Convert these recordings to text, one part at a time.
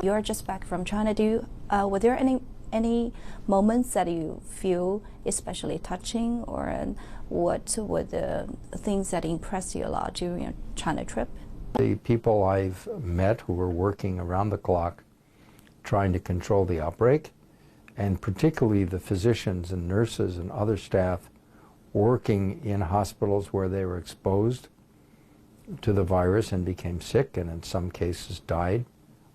You're just back from China. Were there any moments that you feel especially touching, or what were the things that impressed you a lot during your China trip? The people I've met who were working around the clock trying to control the outbreak, and particularly the physicians and nurses and other staff working in hospitals where they were exposed to the virus and became sick and in some cases died.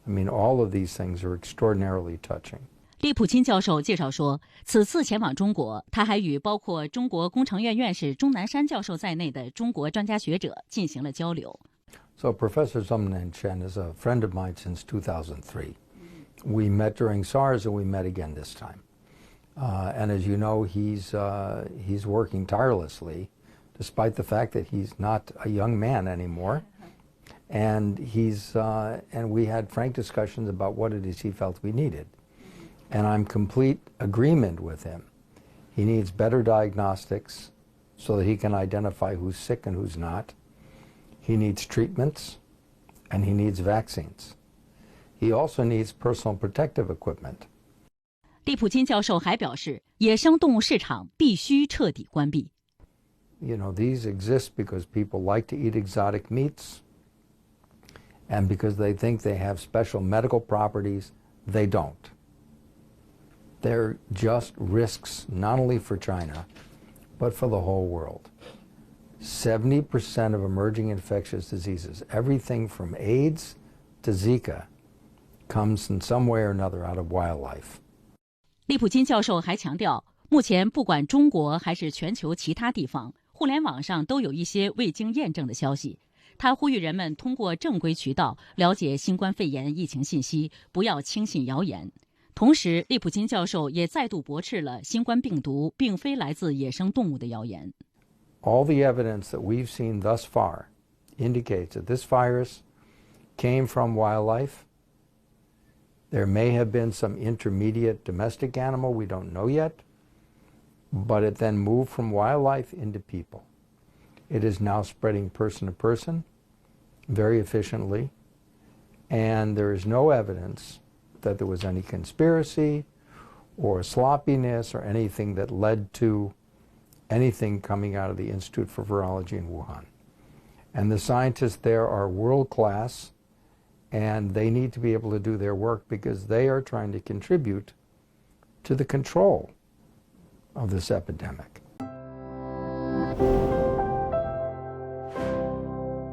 I mean, all of these things are extraordinarily touching. 利普金教授介绍说，此次前往中国，他还与包括中国工程院院士钟南山教授在内的中国专家学者进行了交流。So Professor Zhongnan Chen is a friend of mine since 2003. We met during SARS and we met again this time. And as you know, he's working tirelessly, despite the fact that he's not a young man anymore. And we had frank discussions about what it is he felt we needed. And I'm complete agreement with him. He needs better diagnostics so that he can identify who's sick and who's not. He needs treatments, and he needs vaccines. He also needs personal protective equipment. 利普金教授还表示，野生动物市场必须彻底关闭。You know, these exist because people like to eat exotic meats, and because they think they have special medical properties. They don't. They're just risks not only for China, but for the whole world. 70% of emerging infectious diseases, everything from AIDS to Zika, comes in some way or another out of wildlife. 利普金教授还强调，目前不管中国还是全球其他地方，互联网上都有一些未经验证的消息。他呼吁人们通过正规渠道了解新冠肺炎疫情信息，不要轻信谣言。同时，利普金教授也再度驳斥了新冠病毒并非来自野生动物的谣言。All the evidence that we've seen thus far indicates that this virus came from wildlife. There may have been some intermediate domestic animal, we don't know yet, but it then moved from wildlife into people. It is now spreading person to person very efficiently, and there is no evidence that there was any conspiracy or sloppiness or anything that led to anything coming out of the Institute for Virology in Wuhan. And the scientists there are world class, and they need to be able to do their work because they are trying to contribute to the control of this epidemic.